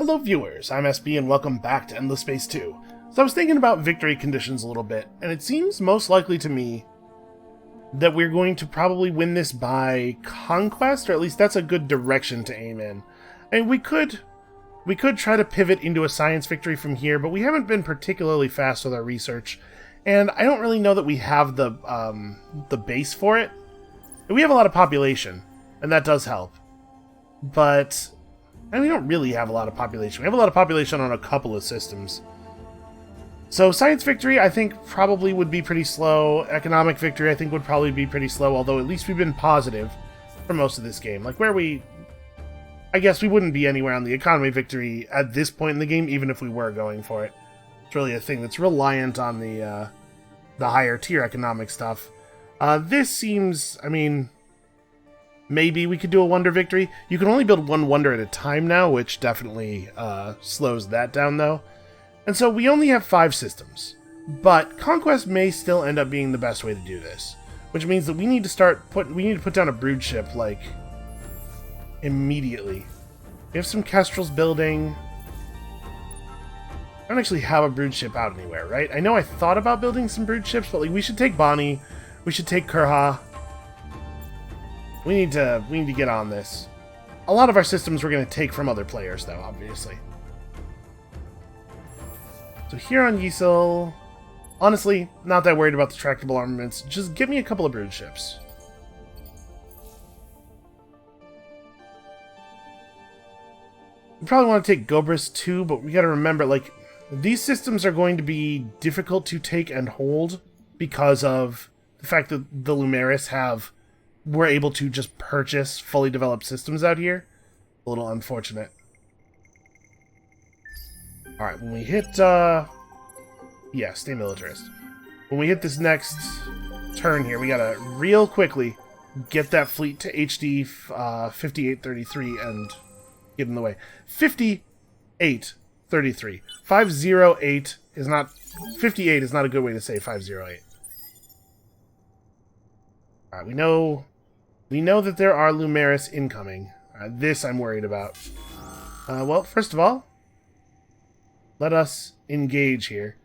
Hello viewers, I'm SB and welcome back to Endless Space 2. So I was thinking about victory conditions a little bit, and it seems most likely to me that we're going to probably win this by conquest, or at least that's a good direction to aim in. And we could try to pivot into a science victory from here, but we haven't been particularly fast with our research, and I don't really know that we have the base for it. We have a lot of population, and that does help. But we don't really have a lot of population. We have a lot of population on a couple of systems. So science victory, I think, probably would be pretty slow. Economic victory, I think, would probably be pretty slow, although at least we've been positive for most of this game. Like, I guess we wouldn't be anywhere on the economy victory at this point in the game, even if we were going for it. It's really a thing that's reliant on the higher tier economic stuff. This seems, maybe we could do a wonder victory. You can only build one wonder at a time now, which definitely slows that down, though. And so we only have 5 systems. But Conquest may still end up being the best way to do this. Which means that we need to put down a brood ship, like, immediately. We have some Kestrels building. I don't actually have a brood ship out anywhere, right? I know I thought about building some brood ships, but like we should take Bonnie. We should take Kurha. We need to get on this. A lot of our systems we're going to take from other players, though, obviously. So here on Ysil, honestly, not that worried about the tractable armaments. Just give me a couple of brood ships. We probably want to take Gobris too, but we got to remember, like, these systems are going to be difficult to take and hold because of the fact that the Lumeris were able to just purchase fully developed systems out here. A little unfortunate. Alright, when we hit, yeah, stay militarist. When we hit this next turn here, we gotta real quickly get that fleet to HD 5833 and get in the way. 5833. 508 is not... 58 is not a good way to say 508. Alright, we know that there are Lumeris incoming. This I'm worried about. Well, first of all, let us engage here.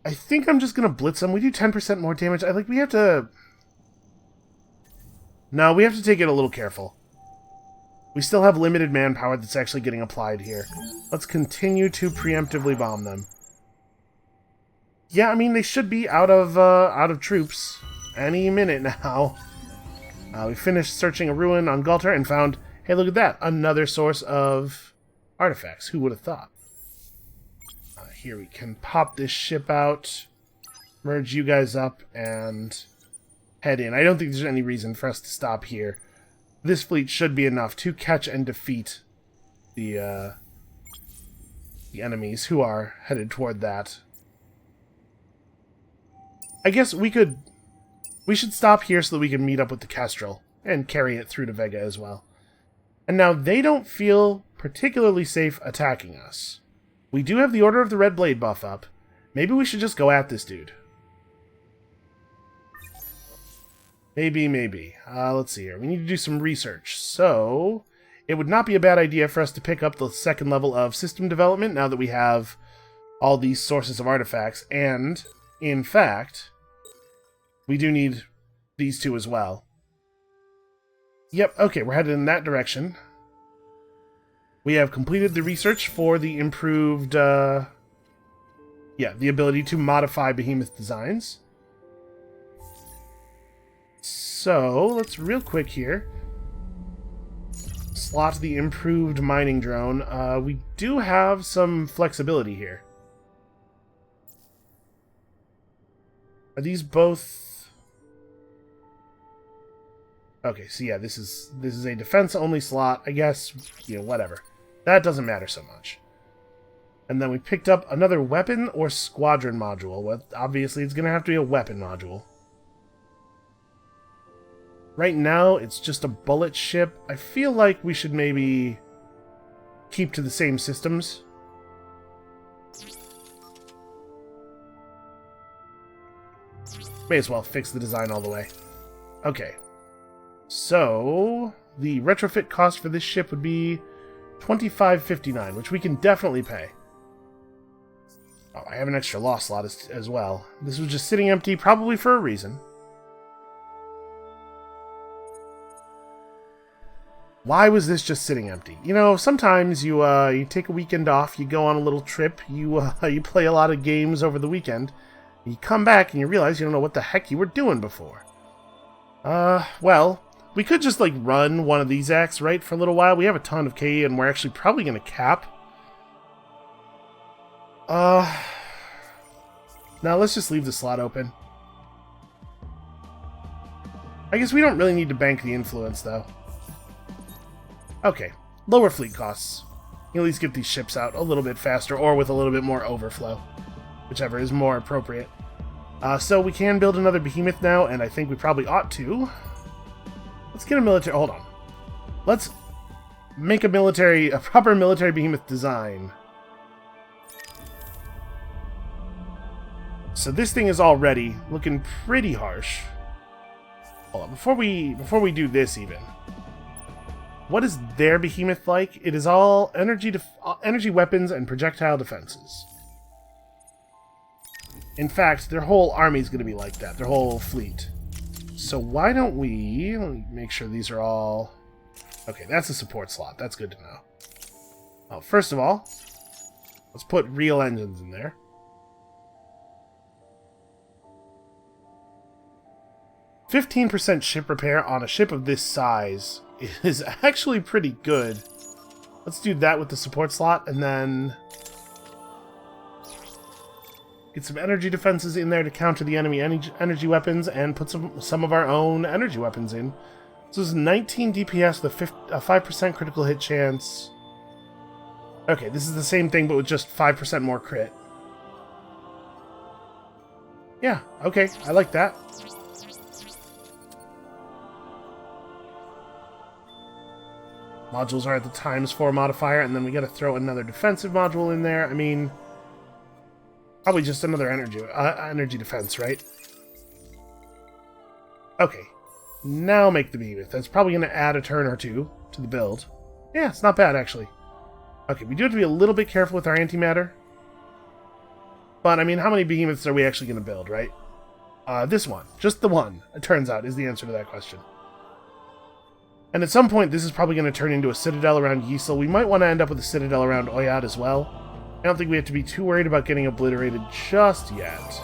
I think I'm just gonna blitz them. We do 10% more damage. We have to... No, we have to take it a little careful. We still have limited manpower that's actually getting applied here. Let's continue to preemptively bomb them. Yeah, they should be out of troops any minute now. We finished searching a ruin on Galter and found, hey, look at that, another source of artifacts. Who would have thought? Here we can pop this ship out, merge you guys up, and head in. I don't think there's any reason for us to stop here. This fleet should be enough to catch and defeat the enemies who are headed toward that. I guess we should stop here so that we can meet up with the Kestrel and carry it through to Vega as well. And now they don't feel particularly safe attacking us. We do have the Order of the Red Blade buff up. Maybe we should just go at this dude. Maybe. Let's see here. We need to do some research. So, it would not be a bad idea for us to pick up the 2nd level of system development now that we have all these sources of artifacts. And, in fact, we do need these 2 as well. Yep, okay, we're headed in that direction. We have completed the research for the improved, the ability to modify Behemoth designs. So, let's real quick here slot the improved mining drone. We do have some flexibility here. Are these both... Okay, so yeah, this is a defense-only slot. I guess, whatever. That doesn't matter so much. And then we picked up another weapon or squadron module. Well, obviously, it's going to have to be a weapon module. Right now, it's just a bullet ship. I feel like we should maybe keep to the same systems. May as well fix the design all the way. Okay. So, the retrofit cost for this ship would be $25.59, which we can definitely pay. Oh, I have an extra law slot as well. This was just sitting empty, probably for a reason. Why was this just sitting empty? You know, sometimes you take a weekend off, you go on a little trip, you play a lot of games over the weekend, you come back and you realize you don't know what the heck you were doing before. Well, we could just, like, run one of these acts, right, for a little while. We have a ton of K, and we're actually probably going to cap. Now let's just leave the slot open. I guess we don't really need to bank the influence, though. Okay, lower fleet costs. You at least get these ships out a little bit faster, or with a little bit more overflow. Whichever is more appropriate. So we can build another Behemoth now, and I think we probably ought to. Let's get a military... Hold on. Let's make a proper military Behemoth design. So this thing is already looking pretty harsh. Hold on, before we do this even. What is their Behemoth like? It is all energy weapons and projectile defenses. In fact, their whole army is going to be like that. Their whole fleet. So why don't we... Let me make sure these are all... Okay, that's a support slot. That's good to know. Well, first of all, let's put real engines in there. 15% ship repair on a ship of this size is actually pretty good. Let's do that with the support slot, and then get some energy defenses in there to counter the enemy energy weapons, and put some of our own energy weapons in. So this is 19 DPS with a 5% critical hit chance. Okay, this is the same thing, but with just 5% more crit. Yeah, okay, I like that. Modules are at the ×4 modifier, and then we gotta throw another defensive module in there. I mean, probably just another energy defense, right? Okay, now make the Behemoth. That's probably gonna add a turn or two to the build. Yeah, it's not bad, actually. Okay, we do have to be a little bit careful with our antimatter. But, I mean, how many Behemoths are we actually gonna build, right? This one. Just the one, it turns out, is the answer to that question. And at some point, this is probably going to turn into a citadel around Yisel. We might want to end up with a citadel around Oyad as well. I don't think we have to be too worried about getting obliterated just yet.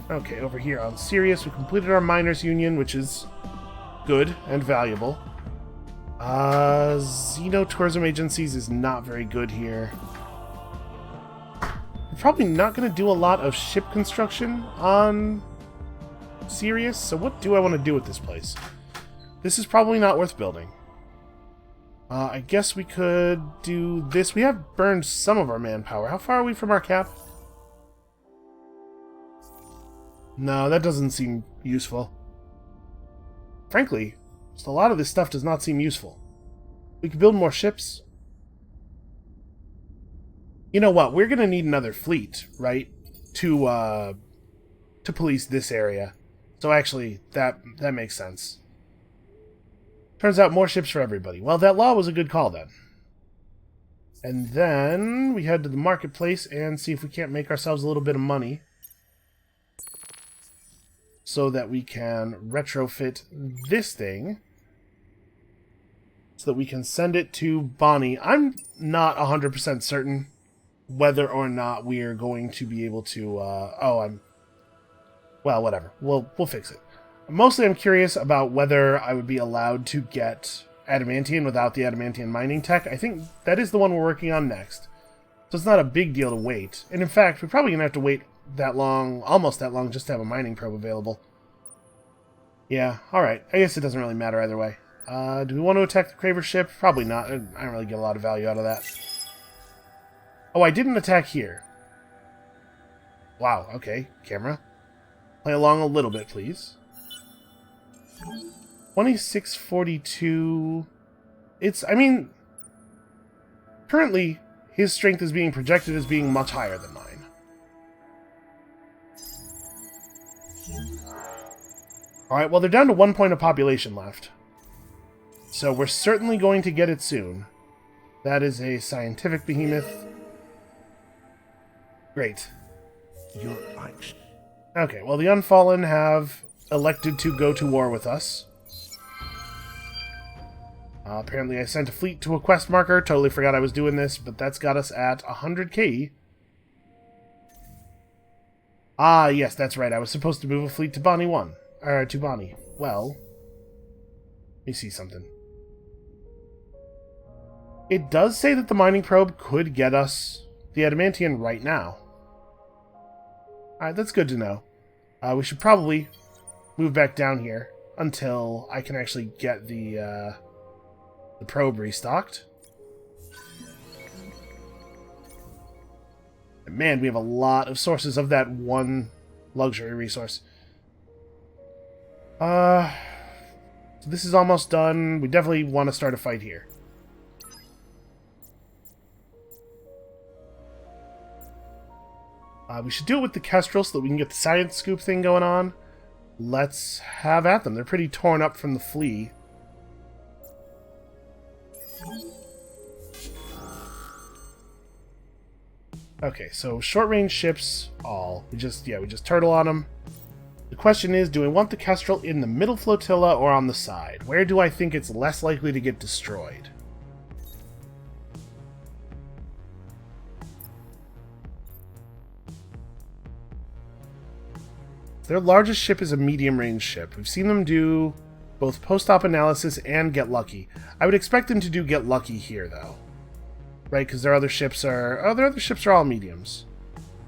Okay, over here on Sirius, we completed our Miners' Union, which is good and valuable. Xeno Tourism Agencies is not very good here. We're probably not going to do a lot of ship construction on Sirius, so what do I want to do with this place? This is probably not worth building. I guess we could do this. We have burned some of our manpower. How far are we from our cap? No, that doesn't seem useful. Frankly, just a lot of this stuff does not seem useful. We could build more ships. You know what? We're going to need another fleet, right? To police this area. So actually, that makes sense. Turns out more ships for everybody. Well, that law was a good call then. And then we head to the marketplace and see if we can't make ourselves a little bit of money. So that we can retrofit this thing. So that we can send it to Bonnie. I'm not 100% certain whether or not we are going to be able to... Well, whatever. We'll fix it. Mostly I'm curious about whether I would be allowed to get Adamantium without the Adamantium mining tech. I think that is the one we're working on next. So it's not a big deal to wait. And in fact, we're probably going to have to wait that long, almost that long, just to have a mining probe available. Yeah, alright. I guess it doesn't really matter either way. Do we want to attack the Craver ship? Probably not. I don't really get a lot of value out of that. Oh, I didn't attack here. Wow, okay. Camera. Play along a little bit, please. 2642. I mean, currently, his strength is being projected as being much higher than mine. Alright, well, they're down to 1 point of population left. So we're certainly going to get it soon. That is a scientific behemoth. Great. Your light. Okay, well, the Unfallen have elected to go to war with us. Apparently I sent a fleet to a quest marker. Totally forgot I was doing this, but that's got us at 100k. Ah, yes, that's right. I was supposed to move a fleet to Bonnie 1. Or to Bonnie. Well, let me see something. It does say that the mining probe could get us the Adamantium right now. Alright, that's good to know. We should probably move back down here until I can actually get the probe restocked. And man, we have a lot of sources of that one luxury resource. So this is almost done. We definitely want to start a fight here. We should do it with the Kestrel so that we can get the science scoop thing going on. Let's have at them. They're pretty torn up from the flea. Okay, so short-range ships, all. We just turtle on them. The question is, do we want the Kestrel in the middle flotilla or on the side? Where do I think it's less likely to get destroyed? Their largest ship is a medium-range ship. We've seen them do both post-op analysis and get lucky. I would expect them to do get lucky here, though. Right, because their other ships are all mediums.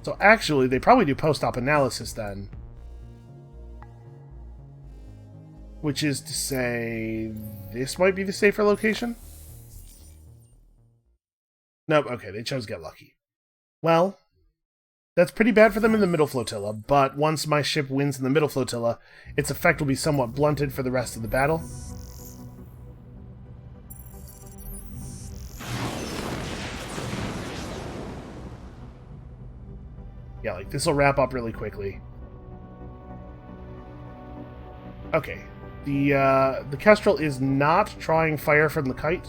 So actually, they probably do post-op analysis then. Which is to say, this might be the safer location? Nope, okay, they chose get lucky. Well, that's pretty bad for them in the middle flotilla, but once my ship wins in the middle flotilla, its effect will be somewhat blunted for the rest of the battle. Yeah, like, this will wrap up really quickly. Okay. The Kestrel is not trying fire from the kite,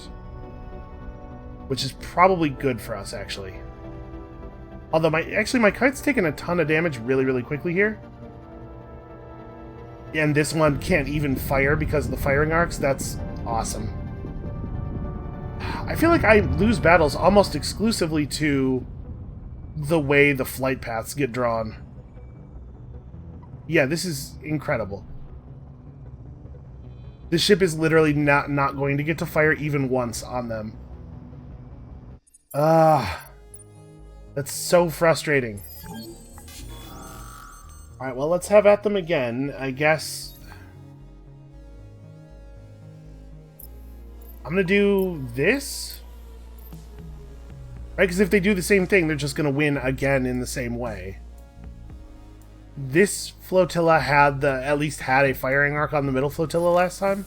which is probably good for us, actually. Although, my kite's taking a ton of damage really, really quickly here. And this one can't even fire because of the firing arcs. That's awesome. I feel like I lose battles almost exclusively to the way the flight paths get drawn. Yeah, this is incredible. This ship is literally not going to get to fire even once on them. That's so frustrating. Alright, well, let's have at them again. I guess I'm gonna do this. Right, because if they do the same thing, they're just gonna win again in the same way. This flotilla had at least had a firing arc on the middle flotilla last time.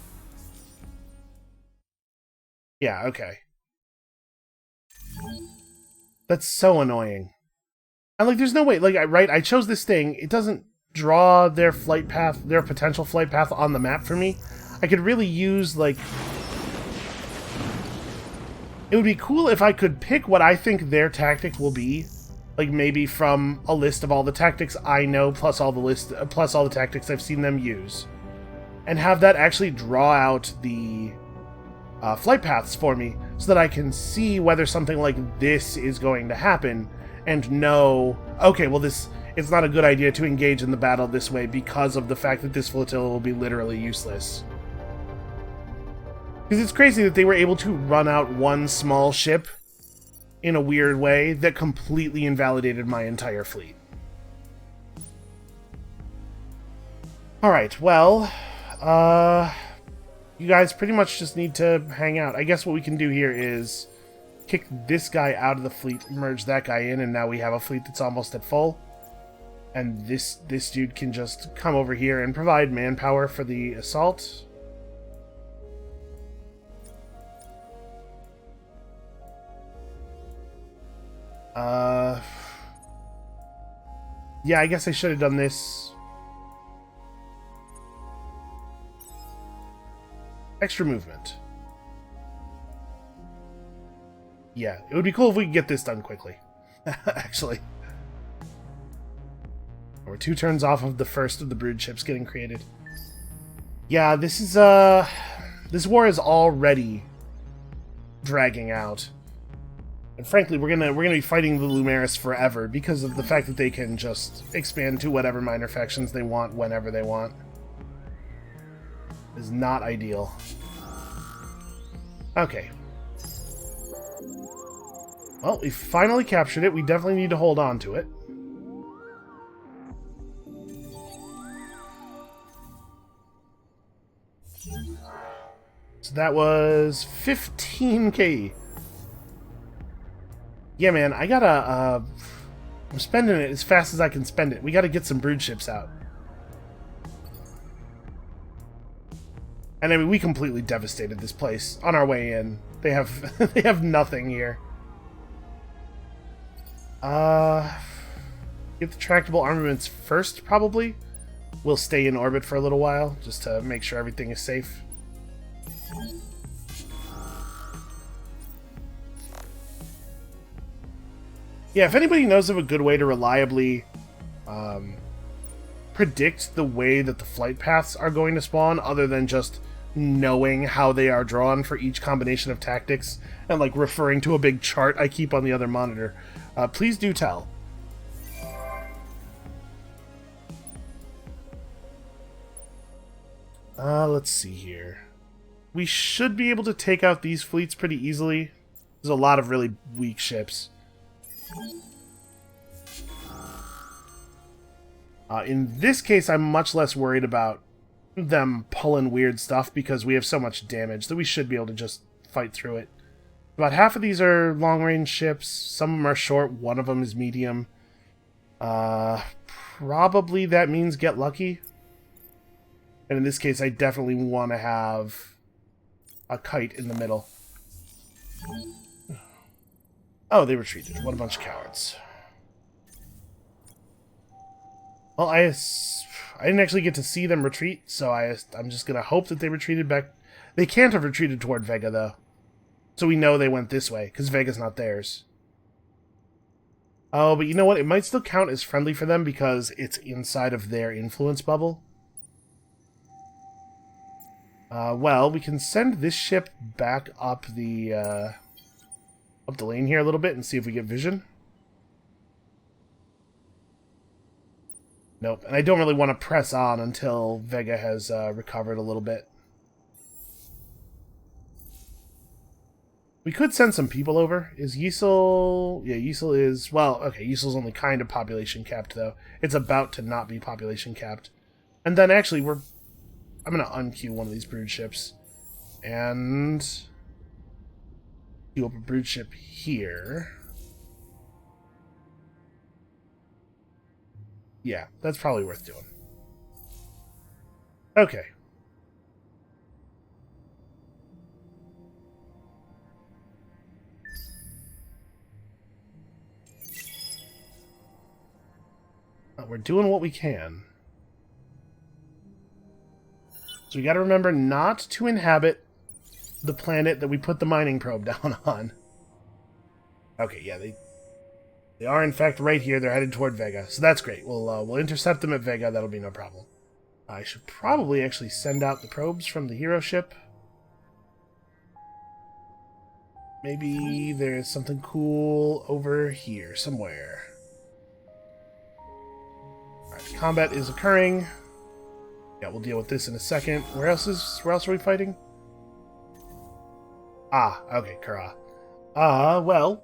Yeah, okay. That's so annoying. And, like, there's no way, like, I chose this thing, it doesn't draw their flight path, their potential flight path on the map for me. I could really use, like... It would be cool if I could pick what I think their tactic will be. Like, maybe from a list of all the tactics I know, plus all the tactics I've seen them use. And have that actually draw out the flight paths for me, so that I can see whether something like this is going to happen, and know, okay, well, it's not a good idea to engage in the battle this way because of the fact that this flotilla will be literally useless. Because it's crazy that they were able to run out one small ship in a weird way that completely invalidated my entire fleet. Alright, well, you guys pretty much just need to hang out. I guess what we can do here is kick this guy out of the fleet, merge that guy in, and now we have a fleet that's almost at full. And this dude can just come over here and provide manpower for the assault. Yeah, I guess I should have done this. Extra movement. Yeah, it would be cool if we could get this done quickly. Actually. We're 2 turns off of the first of the brood ships getting created. Yeah, this is, this war is already dragging out. And frankly, we're gonna be fighting the Lumeris forever because of the fact that they can just expand to whatever minor factions they want whenever they want. It is not ideal. Okay. Well, we finally captured it. We definitely need to hold on to it. So that was 15k. Yeah, man, I gotta, I'm spending it as fast as I can spend it. We gotta get some brood ships out. And I mean, we completely devastated this place on our way in. They have, they have nothing here. Get the tractable armaments first, probably. We'll stay in orbit for a little while, just to make sure everything is safe. Yeah, if anybody knows of a good way to reliably predict the way that the flight paths are going to spawn, other than just knowing how they are drawn for each combination of tactics, and like referring to a big chart I keep on the other monitor, please do tell. Let's see here. We should be able to take out these fleets pretty easily. There's a lot of really weak ships. In this case, I'm much less worried about them pulling weird stuff because we have so much damage that we should be able to just fight through it. About half of these are long-range ships. Some of them are short. One of them is medium. Probably that means get lucky. And in this case, I definitely want to have a kite in the middle. Oh, they retreated. What a bunch of cowards. Well, I didn't actually get to see them retreat, so I'm just going to hope that they retreated back. They can't have retreated toward Vega, though. So we know they went this way, because Vega's not theirs. Oh, but you know what? It might still count as friendly for them because it's inside of their influence bubble. Well, we can send this ship back up the lane here a little bit and see if we get vision. Nope, and I don't really want to press on until Vega has recovered a little bit. We could send some people over. Is Yisel... Yeah, Yisel is... Well, okay, Yisel's only kind of population capped, though. It's about to not be population capped. And then, actually, I'm going to unqueue one of these brood ships. And... queue up a brood ship here. Yeah, that's probably worth doing. Okay. We're doing what we can. So we gotta remember not to inhabit the planet that we put the mining probe down on. Okay, yeah, they are in fact right here. They're headed toward Vega, so that's great. We'll intercept them at Vega. That'll be no problem. I should probably actually send out the probes from the hero ship. Maybe there's something cool over here somewhere. Alright, combat is occurring. Yeah, we'll deal with this in a second. Where else are we fighting? Ah, okay, Kara. Well,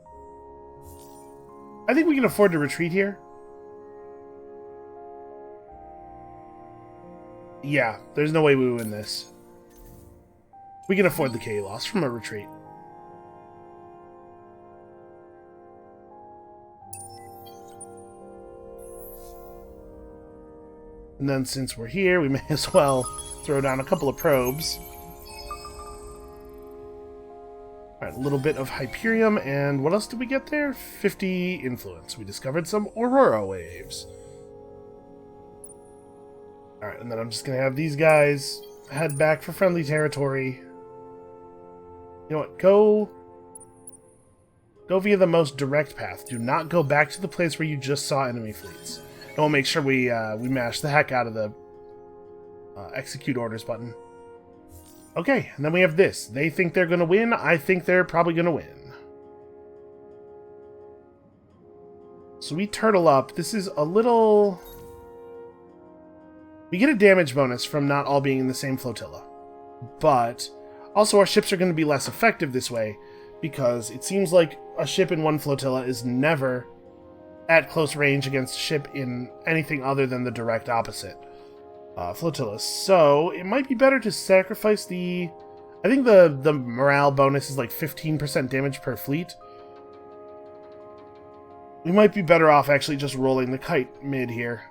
I think we can afford to retreat here. Yeah, there's no way we win this. We can afford the K loss from a retreat. And then since we're here, we may as well throw down a couple of probes. Alright, a little bit of Hyperium, and what else did we get there? 50 influence. We discovered some Aurora waves. Alright, and then I'm just going to have these guys head back for friendly territory. You know what, go Go via the most direct path. Do not go back to the place where you just saw enemy fleets. And we'll make sure we mash the heck out of the execute orders button. Okay, and then we have this. They think they're going to win. I think they're probably going to win. So we turtle up. This is a little... We get a damage bonus from not all being in the same flotilla. But also our ships are going to be less effective this way, because it seems like a ship in one flotilla is never at close range against a ship in anything other than the direct opposite flotilla. So it might be better to sacrifice the... I think the morale bonus is like 15% damage per fleet. We might be better off actually just rolling the kite mid here.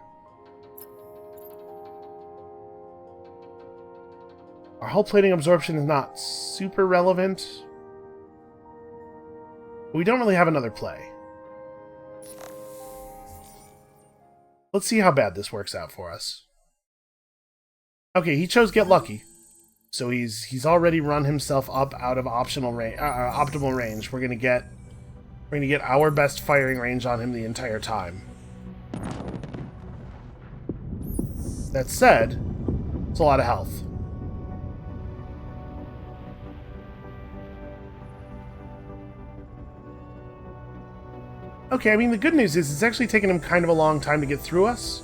Our hull plating absorption is not super relevant. We don't really have another play. Let's see how bad this works out for us. Okay, he chose Get Lucky. So he's already run himself up out of optimal range. We're gonna get our best firing range on him the entire time. That said, it's a lot of health. Okay, I mean, the good news is it's actually taken him kind of a long time to get through us.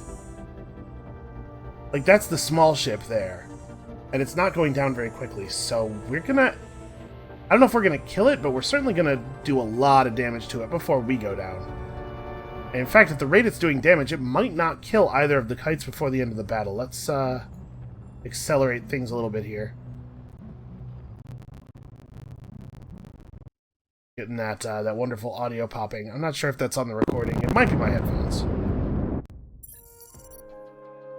Like, that's the small ship there. And it's not going down very quickly, so we're gonna... I don't know if we're gonna kill it, but we're certainly gonna do a lot of damage to it before we go down. And in fact, at the rate it's doing damage, it might not kill either of the kites before the end of the battle. Let's, accelerate things a little bit here. Getting that wonderful audio popping. I'm not sure if that's on the recording. It might be my headphones.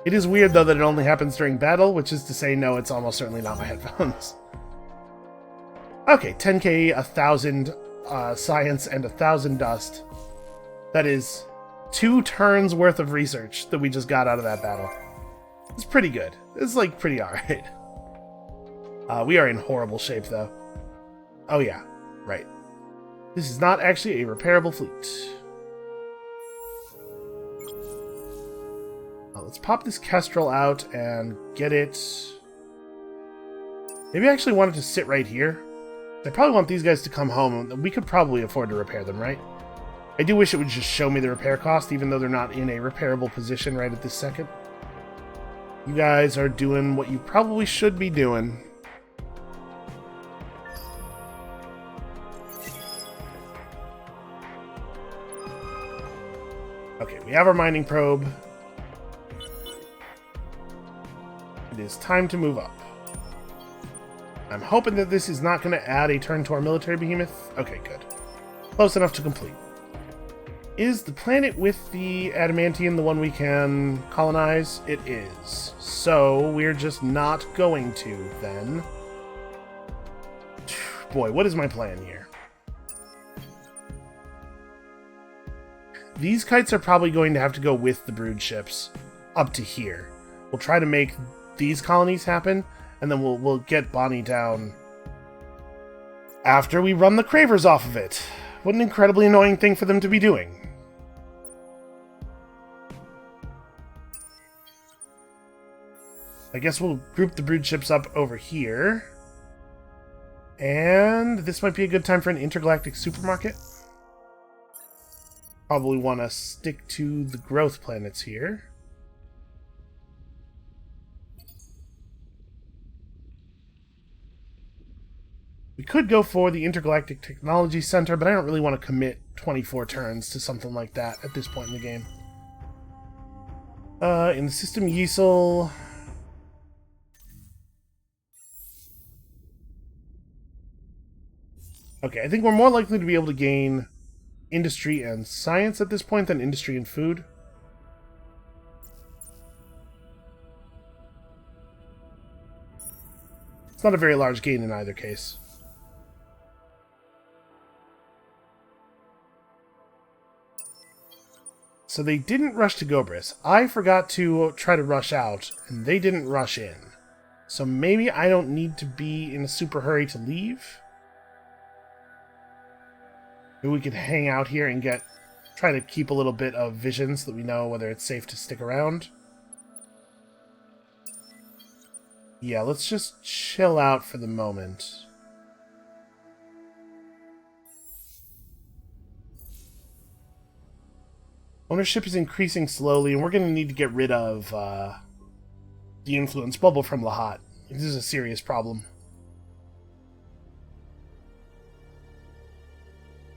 It is weird, though, that it only happens during battle, which is to say, no, it's almost certainly not my headphones. Okay, 10k, 1,000 science, and 1,000 dust. That is 2 turns worth of research that we just got out of that battle. It's pretty good. It's, like, pretty alright. We are in horrible shape, though. Oh, yeah. Right. This is not actually a repairable fleet. Let's pop this Kestrel out and get it... Maybe I actually want it to sit right here. I probably want these guys to come home. We could probably afford to repair them, right? I do wish it would just show me the repair cost, even though they're not in a repairable position right at this second. You guys are doing what you probably should be doing. Okay, we have our mining probe. It is time to move up. I'm hoping that this is not going to add a turn to our military behemoth. Okay, good. Close enough to complete. Is the planet with the adamantium the one we can colonize? It is. So, we're just not going to, then. Boy, what is my plan here? These kites are probably going to have to go with the brood ships up to here. We'll try to make these colonies happen, and then we'll get Bonnie down after we run the Cravers off of it. What an incredibly annoying thing for them to be doing. I guess we'll group the brood ships up over here. And this might be a good time for an intergalactic supermarket. Probably want to stick to the growth planets here. We could go for the Intergalactic Technology Center, but I don't really want to commit 24 turns to something like that at this point in the game. In the system Yeasel... Okay, I think we're more likely to be able to gain industry and science at this point than industry and food. It's not a very large gain in either case. So they didn't rush to Gobris. I forgot to try to rush out, and they didn't rush in. So maybe I don't need to be in a super hurry to leave? Maybe we could hang out here and try to keep a little bit of vision so that we know whether it's safe to stick around. Yeah, let's just chill out for the moment. Ownership is increasing slowly, and we're going to need to get rid of the influence bubble from Lahat. This is a serious problem.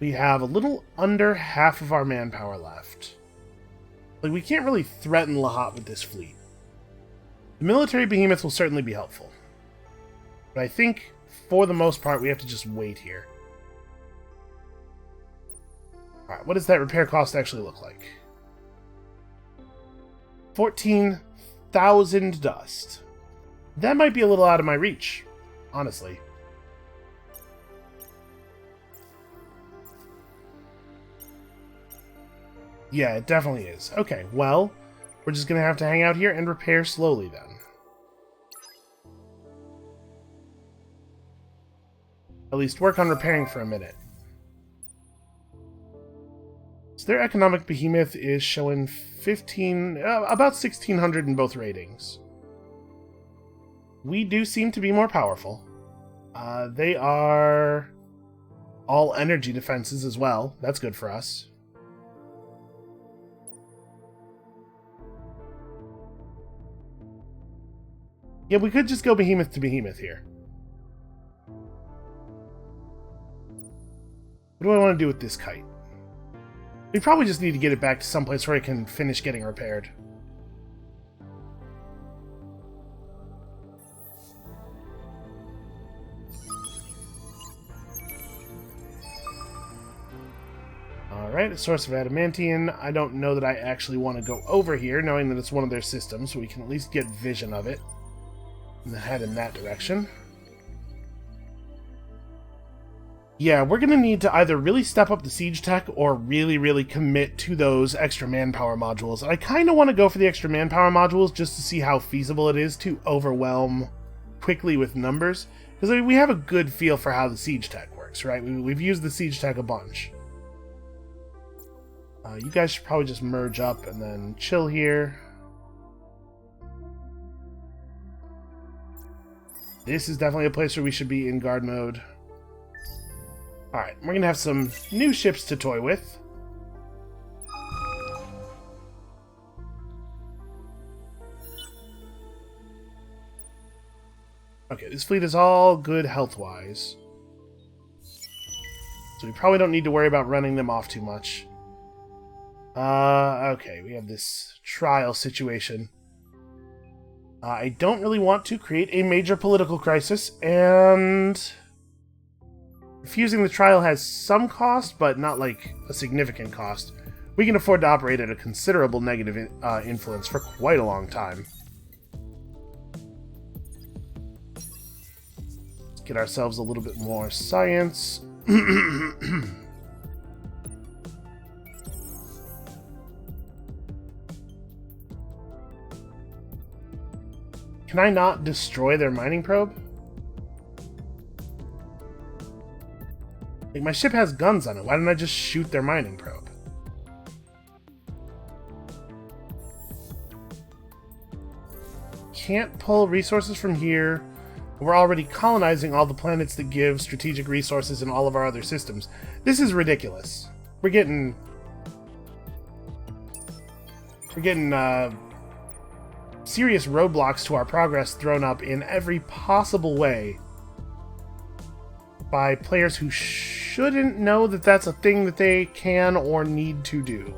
We have a little under half of our manpower left. Like, we can't really threaten Lahat with this fleet. The military behemoth will certainly be helpful. But I think, for the most part, we have to just wait here. Alright, what does that repair cost actually look like? 14,000 dust. That might be a little out of my reach, honestly. Yeah, it definitely is. Okay, well, we're just going to have to hang out here and repair slowly then. At least work on repairing for a minute. So their economic behemoth is showing about 1,600 in both ratings. We do seem to be more powerful. They are all energy defenses as well. That's good for us. Yeah, we could just go behemoth to behemoth here. What do I want to do with this kite? We probably just need to get it back to someplace where it can finish getting repaired. Alright, a source of adamantium. I don't know that I actually want to go over here, knowing that it's one of their systems, so we can at least get vision of it. And then head in that direction. Yeah, we're going to need to either really step up the siege tech or really commit to those extra manpower modules. And I kind of want to go for the extra manpower modules just to see how feasible it is to overwhelm quickly with numbers. Because I mean, we have a good feel for how the siege tech works, right? We've used the siege tech a bunch. You guys should probably just merge up and then chill here. This is definitely a place where we should be in guard mode. Alright, we're going to have some new ships to toy with. Okay, this fleet is all good health-wise. So we probably don't need to worry about running them off too much. Okay, we have this trial situation. I don't really want to create a major political crisis, and refusing the trial has some cost, but not like a significant cost. We can afford to operate at a considerable negative influence for quite a long time. Let's get ourselves a little bit more science. Can I not destroy their mining probe? Like, my ship has guns on it. Why didn't I just shoot their mining probe? Can't pull resources from here. We're already colonizing all the planets that give strategic resources in all of our other systems. This is ridiculous. We're getting serious roadblocks to our progress thrown up in every possible way by players who shouldn't know that that's a thing that they can or need to do.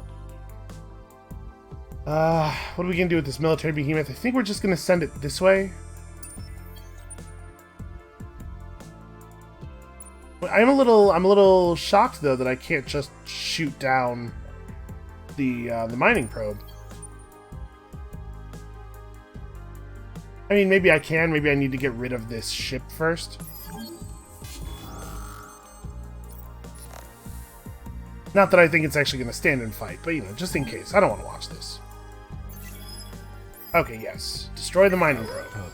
What are we going to do with this military behemoth? I think we're just going to send it this way. I'm a little shocked though that I can't just shoot down the mining probe. I mean, maybe I can. Maybe I need to get rid of this ship first. Not that I think it's actually going to stand and fight, but, you know, just in case. I don't want to watch this. Okay, yes. Destroy the mining probe.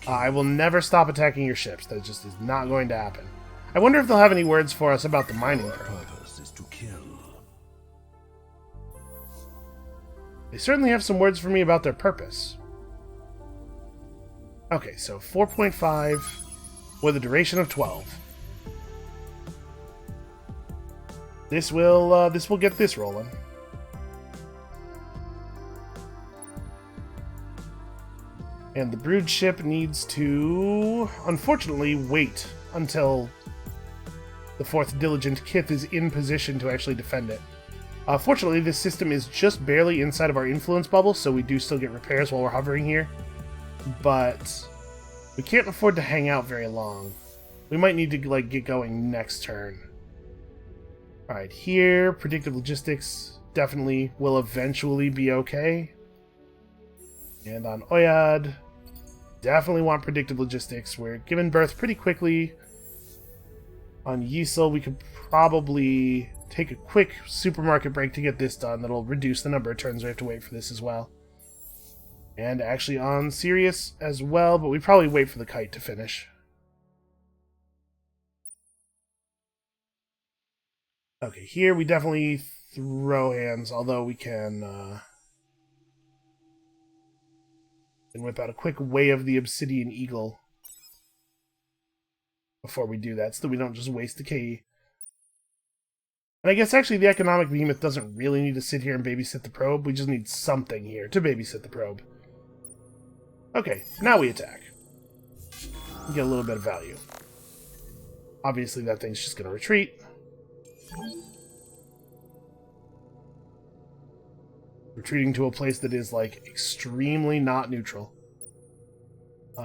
I will never stop attacking your ships. That just is not going to happen. I wonder if they'll have any words for us about the mining probe. to kill. They certainly have some words for me about their purpose. Okay, so 4.5 with a duration of 12. This will get this rolling. And the brood ship needs to, unfortunately, wait until the fourth diligent kith is in position to actually defend it. Fortunately, this system is just barely inside of our influence bubble, so we do still get repairs while we're hovering here. But we can't afford to hang out very long. We might need to get going next turn. Alright, here, predictive logistics definitely will eventually be okay. And on Oyad, definitely want predictive logistics. We're giving birth pretty quickly. On Yisel, we could probably take a quick supermarket break to get this done. That'll reduce the number of turns we have to wait for this as well. And actually on Sirius as well, but we probably wait for the kite to finish. Okay, here we definitely throw hands, although we can whip out a quick Way of the Obsidian Eagle before we do that, so that we don't just waste the key. And I guess actually the economic behemoth doesn't really need to sit here and babysit the probe. We just need something here to babysit the probe. Okay, now we attack. We get a little bit of value. Obviously that thing's just going to retreat. Retreating to a place that is, like, extremely not neutral.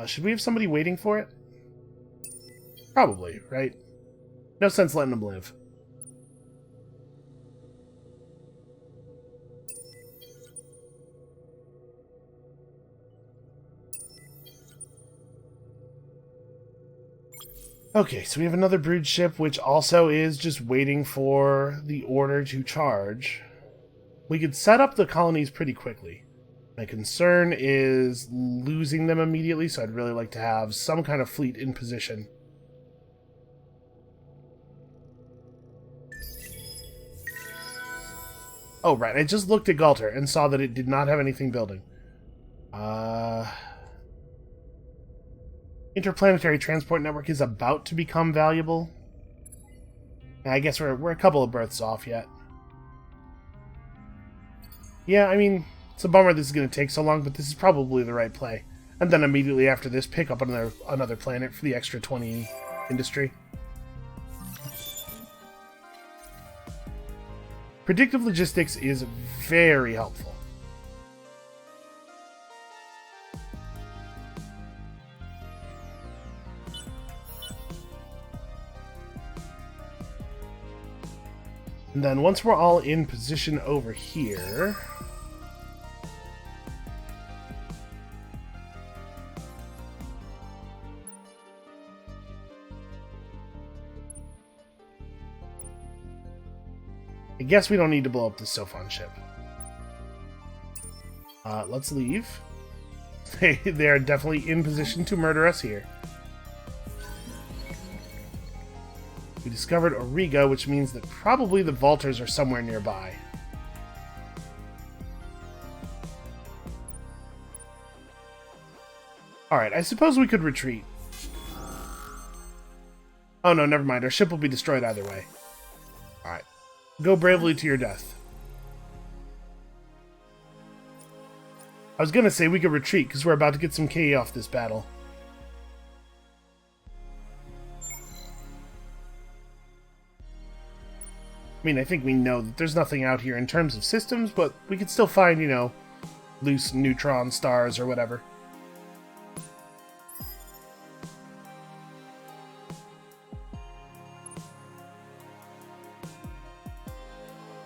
Should we have somebody waiting for it? Probably, right? No sense letting them live. Okay, so we have another brood ship, which also is just waiting for the order to charge. We could set up the colonies pretty quickly. My concern is losing them immediately, so I'd really like to have some kind of fleet in position. Oh, right, I just looked at Galter and saw that it did not have anything building. Interplanetary transport network is about to become valuable. I guess we're a couple of berths off yet. Yeah, I mean, it's a bummer this is going to take so long, but this is probably the right play. And then immediately after this, pick up another planet for the extra 20 industry. Predictive logistics is very helpful. And then once we're all in position over here, I guess we don't need to blow up the Sophon ship. Let's leave. They are definitely in position to murder us here. We discovered Auriga, which means that probably the Vaulters are somewhere nearby. Alright, I suppose we could retreat. Oh no, never mind. Our ship will be destroyed either way. Alright. Go bravely to your death. I was gonna say we could retreat, because we're about to get some KE off this battle. I mean, I think we know that there's nothing out here in terms of systems, but we could still find, you know, loose neutron stars or whatever.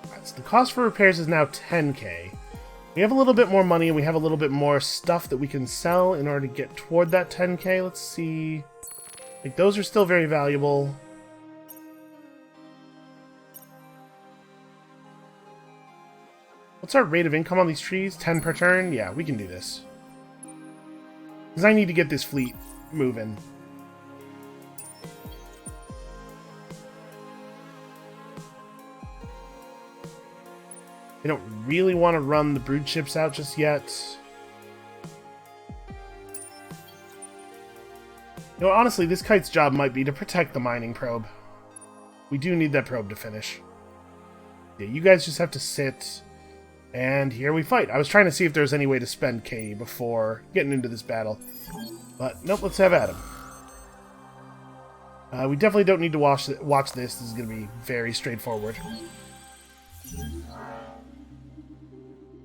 Right, so the cost for repairs is now 10k. We have a little bit more money, and we have a little bit more stuff that we can sell in order to get toward that 10k. Let's see. Like, those are still very valuable. What's our rate of income on these trees? 10 per turn? Yeah, we can do this. Because I need to get this fleet moving. I don't really want to run the brood ships out just yet. You know, honestly, this kite's job might be to protect the mining probe. We do need that probe to finish. Yeah, you guys just have to sit, and here we fight. I was trying to see if there was any way to spend K before getting into this battle, but nope, let's have at him. We definitely don't need to watch this. This is going to be very straightforward.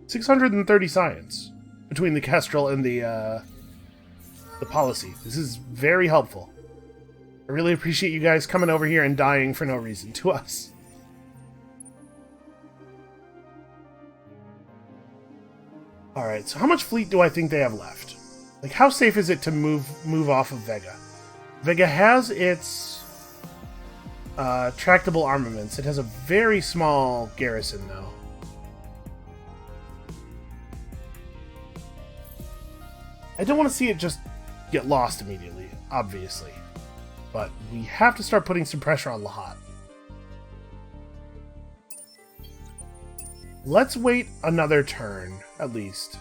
630 science between the Kestrel and the policy. This is very helpful. I really appreciate you guys coming over here and dying for no reason to us. Alright, so how much fleet do I think they have left? Like, how safe is it to move off of Vega? Vega has its tractable armaments. It has a very small garrison, though. I don't want to see it just get lost immediately, obviously. But we have to start putting some pressure on Lahat. Let's wait another turn, at least.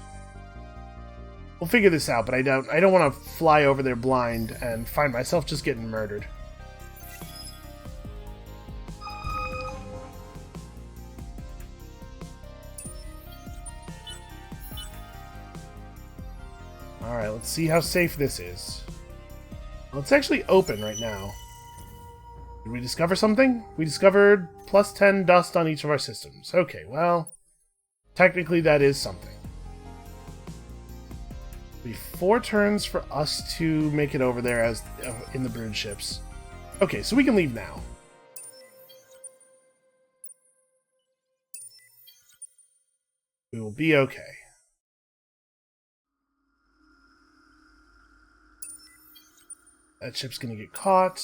We'll figure this out, but I don't want to fly over there blind and find myself just getting murdered. Alright, let's see how safe this is. Well, it's actually open right now. Did we discover something? We discovered plus 10 dust on each of our systems. Okay, well, technically that is something. It'll be 4 turns for us to make it over there as in the brood ships. Okay, so we can leave now. We will be okay. That ship's gonna get caught.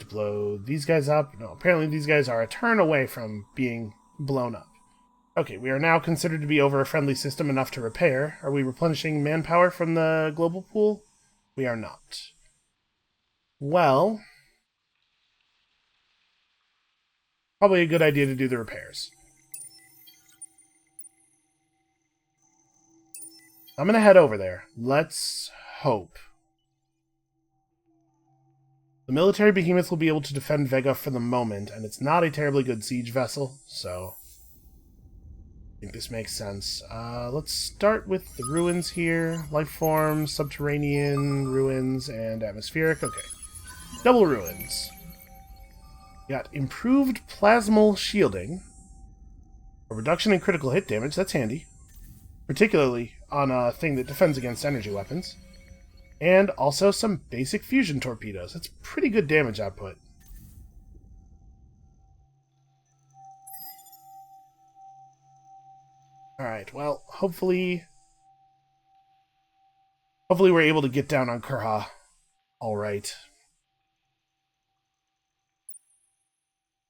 To blow these guys up. No, apparently these guys are a turn away from being blown up. Okay, we are now considered to be over a friendly system enough to repair. Are we replenishing manpower from the global pool? We are not. Well, probably a good idea to do the repairs. I'm gonna head over there. Let's hope. The military behemoth will be able to defend Vega for the moment, and it's not a terribly good siege vessel, so I think this makes sense. Let's start with the ruins here. Life forms, subterranean, ruins, and atmospheric. Okay. Double ruins. Got improved plasmal shielding. A reduction in critical hit damage, that's handy. Particularly on a thing that defends against energy weapons. And also some basic fusion torpedoes. That's pretty good damage output. Alright, well, hopefully we're able to get down on Kurha. Alright.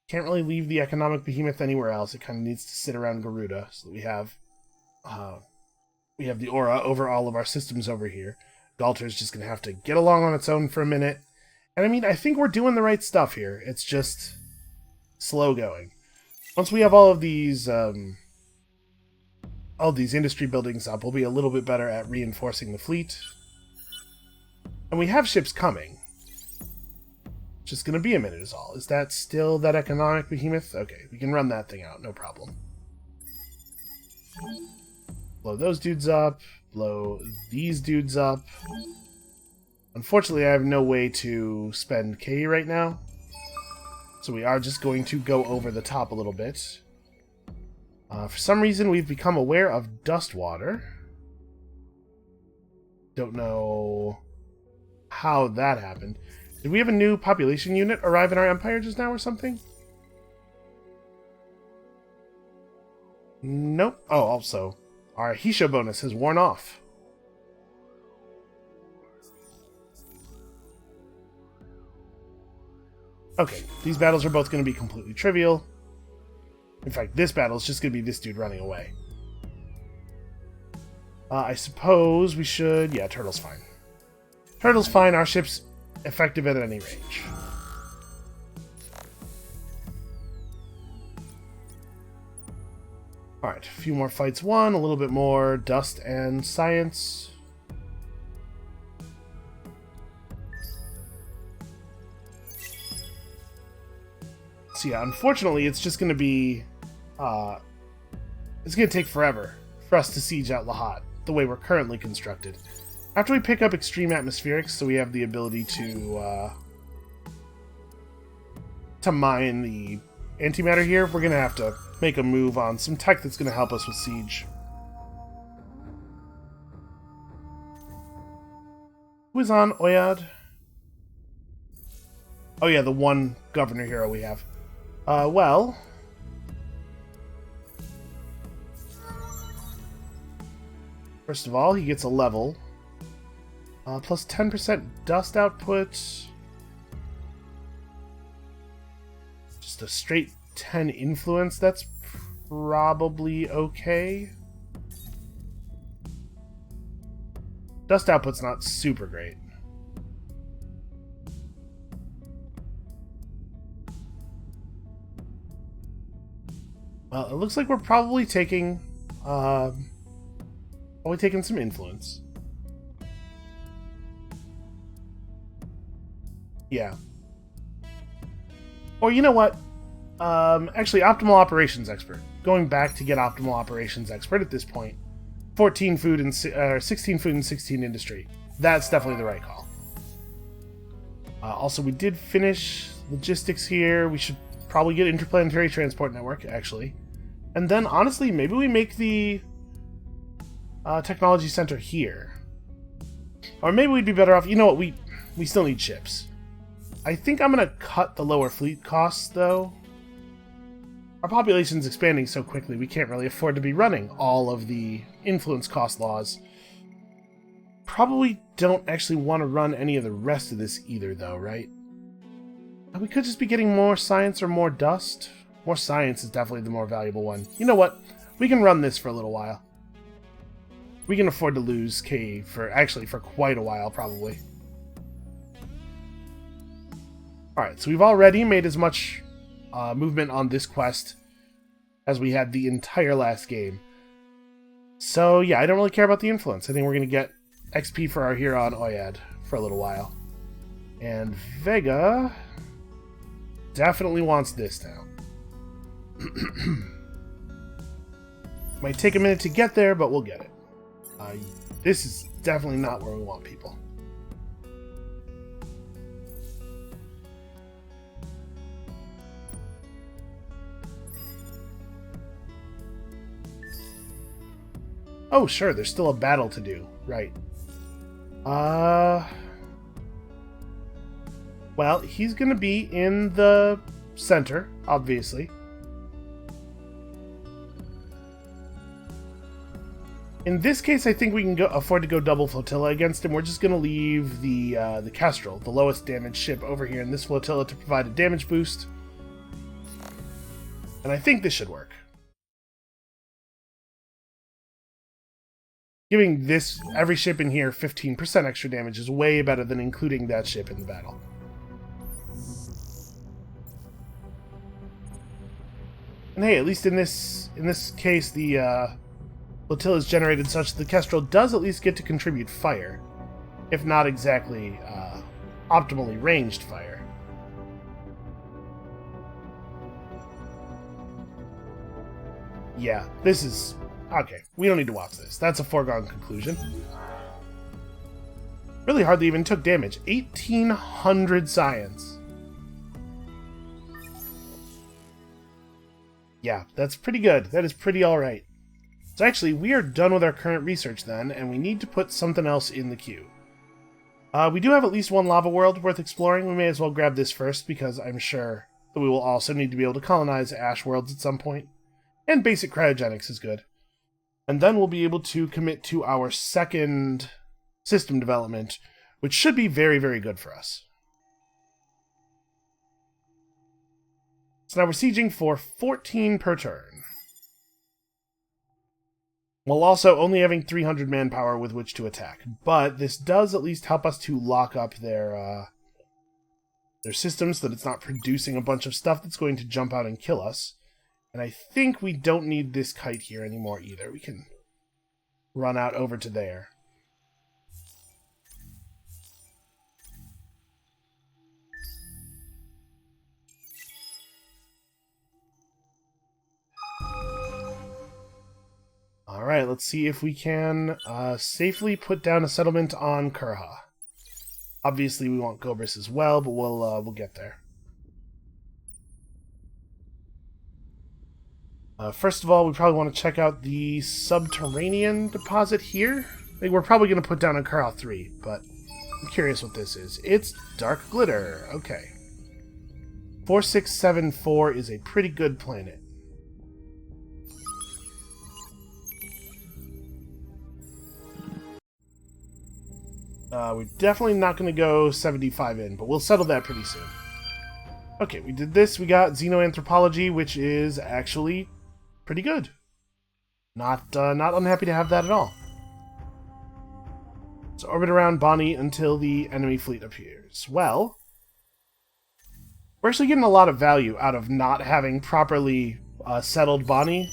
Can't really leave the economic behemoth anywhere else. It kind of needs to sit around Garuda, so that we have the aura over all of our systems over here. Galter's just going to have to get along on its own for a minute. And I mean, I think we're doing the right stuff here. It's just slow going. Once we have all of these industry buildings up, we'll be a little bit better at reinforcing the fleet. And we have ships coming. Just going to be a minute is all. Is that still that economic behemoth? Okay, we can run that thing out, no problem. Blow those dudes up. Blow these dudes up. Unfortunately, I have no way to spend K right now. So we are just going to go over the top a little bit. For some reason, we've become aware of dust water. Don't know how that happened. Did we have a new population unit arrive in our empire just now or something? Nope. Oh, also, our Hisha bonus has worn off. Okay, these battles are both going to be completely trivial. In fact, this battle is just going to be this dude running away. I suppose we should... Yeah, Turtle's fine. Turtle's fine. Our ship's effective at any range. Alright, a few more fights won, a little bit more dust and science. So yeah, unfortunately, it's just going to be... it's going to take forever for us to siege out Lahat, the way we're currently constructed. After we pick up extreme atmospherics, so we have the ability to mine the antimatter here, we're going to have to make a move on some tech that's going to help us with siege. Who is on Oyad? Oh yeah, the one governor hero we have. Well... First of all, he gets a level. Plus 10% dust output. Just a straight 10 influence, that's probably okay. Dust output's not super great. Well, it looks like we're probably taking some influence. Yeah. Or you know what? Actually, Optimal Operations Expert. Going back to get Optimal Operations Expert at this point. 14 food and 16 food and 16 industry. That's definitely the right call. Also, we did finish logistics here. We should probably get Interplanetary Transport Network, actually. And then, honestly, maybe we make the Technology Center here. Or maybe we'd be better off... You know what? We still need ships. I think I'm going to cut the lower fleet costs, though. Our population's expanding so quickly, we can't really afford to be running all of the influence cost laws. Probably don't actually want to run any of the rest of this either, though, right? We could just be getting more science or more dust. More science is definitely the more valuable one. You know what? We can run this for a little while. We can afford to lose K for quite a while, probably. Alright, so we've already made as much movement on this quest as we had the entire last game. So yeah, I don't really care about the influence. I think we're going to get XP for our hero on Oyad for a little while. And Vega definitely wants this now. Might take a minute to get there, but we'll get it. This is definitely not where we want people. Oh, sure, there's still a battle to do. Right. Well, he's gonna be in the center, obviously. In this case, I think we can afford to go double flotilla against him. We're just gonna leave the Kestrel, the lowest damage ship, over here in this flotilla to provide a damage boost. And I think this should work. Giving every ship in here 15% extra damage is way better than including that ship in the battle. And hey, at least in this case, the flotilla is generated such that the Kestrel does at least get to contribute fire, if not exactly optimally ranged fire. Yeah, this is... Okay, we don't need to watch this. That's a foregone conclusion. Really hardly even took damage. 1,800 science. Yeah, that's pretty good. That is pretty alright. So actually, we are done with our current research then, and we need to put something else in the queue. We do have at least one lava world worth exploring. We may as well grab this first, because I'm sure that we will also need to be able to colonize ash worlds at some point. And basic cryogenics is good. And then we'll be able to commit to our second system development, which should be very, very good for us. So now we're sieging for 14 per turn. While also only having 300 manpower with which to attack. But this does at least help us to lock up their systems so that it's not producing a bunch of stuff that's going to jump out and kill us. And I think we don't need this kite here anymore either. We can run out over to there. Alright, let's see if we can safely put down a settlement on Kurha. Obviously we want Gobris as well, but we'll get there. First of all, we probably want to check out the subterranean deposit here. I think we're probably going to put down on Kurha 3, but I'm curious what this is. It's Dark Glitter. Okay. 4674 is a pretty good planet. We're definitely not going to go 75 in, but we'll settle that pretty soon. Okay, we did this. We got Xenoanthropology, which is actually pretty good. Not unhappy to have that at all. So orbit around Bonnie until the enemy fleet appears. Well, we're actually getting a lot of value out of not having properly settled Bonnie.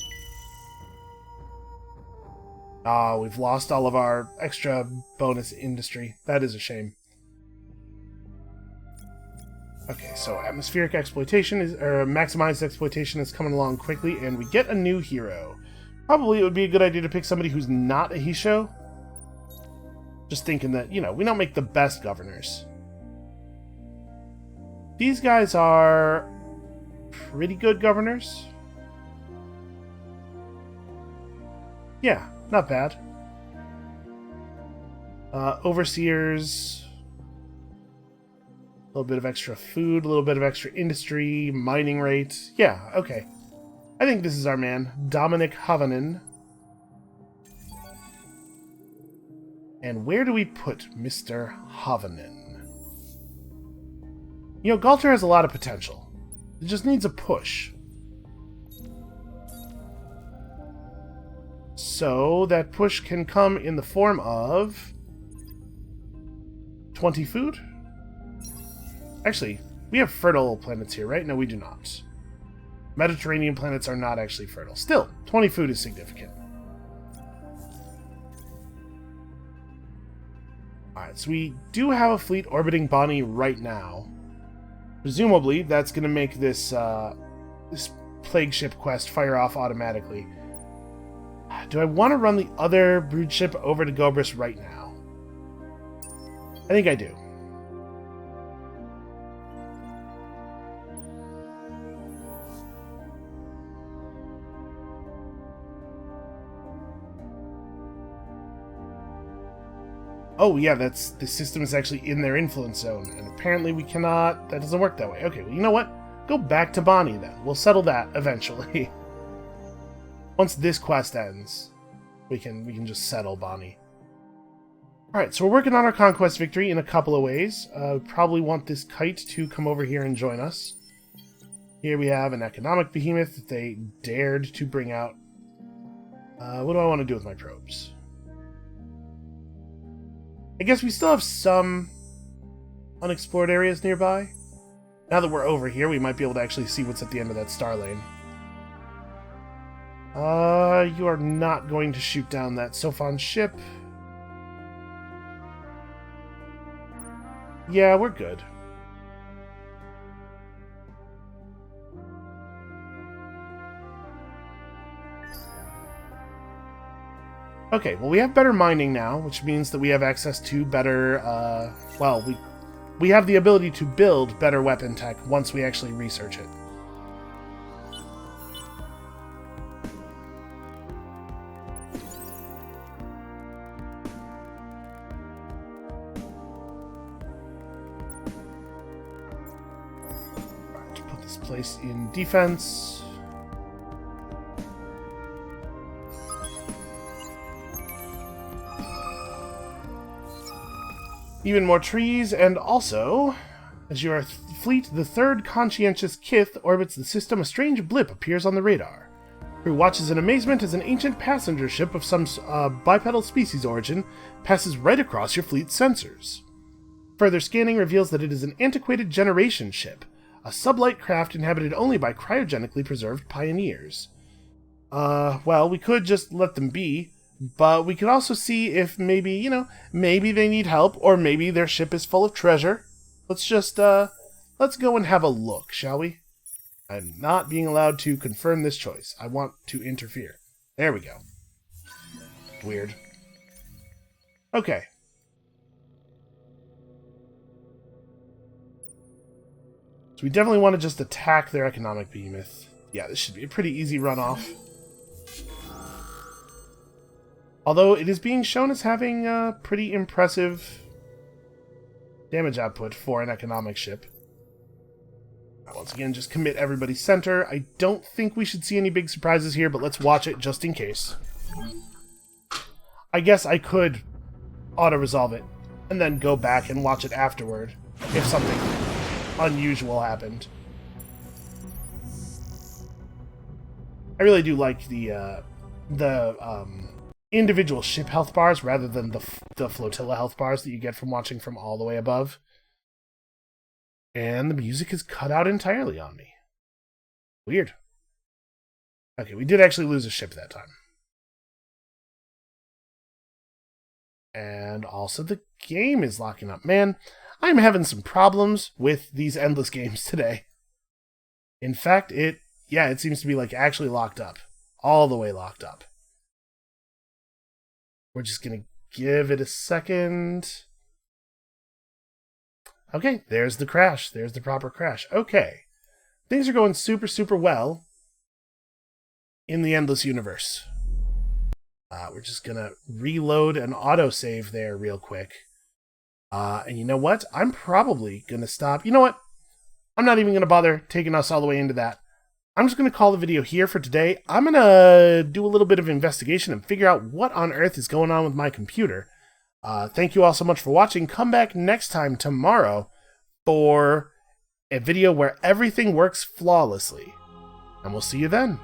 Ah, we've lost all of our extra bonus industry. That is a shame. Okay, so atmospheric exploitation or maximized exploitation is coming along quickly, and we get a new hero. Probably it would be a good idea to pick somebody who's not a Hisho. Just thinking that, you know, we don't make the best governors. These guys are pretty good governors. Yeah, not bad. Overseers. A little bit of extra food, a little bit of extra industry, mining rate. Yeah, okay. I think this is our man, Dominic Havanen. And where do we put Mr. Havanen? You know, Galter has a lot of potential. It just needs a push. So, that push can come in the form of 20 food? Actually, we have fertile planets here, right? No, we do not. Mediterranean planets are not actually fertile. Still, 20 food is significant. Alright, so we do have a fleet orbiting Bonnie right now. Presumably, that's going to make this, this plague ship quest fire off automatically. Do I want to run the other brood ship over to Gobris right now? I think I do. Oh yeah, the system is actually in their influence zone, and apparently we cannot. That doesn't work that way. Okay, well, you know what? Go back to Bonnie then. We'll settle that eventually. Once this quest ends, we can just settle Bonnie. Alright, so we're working on our conquest victory in a couple of ways. Probably want this kite to come over here and join us. Here we have an economic behemoth that they dared to bring out. What do I want to do with my probes? I guess we still have some unexplored areas nearby. Now that we're over here, we might be able to actually see what's at the end of that star lane. You are not going to shoot down that Sophon ship. Yeah, we're good. Okay, well we have better mining now, which means that we have access to better, well, we have the ability to build better weapon tech once we actually research it. Place in defense. Even more trees, and also, as your fleet, the third conscientious Kith orbits the system, a strange blip appears on the radar. Crew watches in amazement as an ancient passenger ship of some bipedal species origin passes right across your fleet's sensors. Further scanning reveals that it is an antiquated generation ship, A sublight craft inhabited only by cryogenically preserved pioneers. Well, we could just let them be, but we could also see if maybe, maybe they need help, or maybe their ship is full of treasure. Let's just, let's go and have a look, shall we? I'm not being allowed to confirm this choice. I want to interfere. There we go. Weird. Okay. So we definitely want to just attack their economic behemoth. Yeah, this should be a pretty easy runoff. Although it is being shown as having a pretty impressive damage output for an economic ship. Once again, just commit everybody's center. I don't think we should see any big surprises here, but let's watch it just in case. I guess I could auto-resolve it and then go back and watch it afterward if something unusual happened. I really do like the individual ship health bars rather than the flotilla health bars that you get from watching from all the way above. And the music is cut out entirely on me. Weird. Okay, we did actually lose a ship that time. And also the game is locking up. Man, I'm having some problems with these endless games today. In fact, it seems to be like actually locked up. All the way locked up. We're just going to give it a second. Okay, there's the crash. There's the proper crash. Okay. Things are going super, super well in the Endless Universe. We're just going to reload an autosave there real quick. And you know what? I'm probably going to stop. You know what? I'm not even going to bother taking us all the way into that. I'm just going to call the video here for today. I'm going to do a little bit of investigation and figure out what on earth is going on with my computer. Thank you all so much for watching. Come back next time tomorrow for a video where everything works flawlessly. And we'll see you then.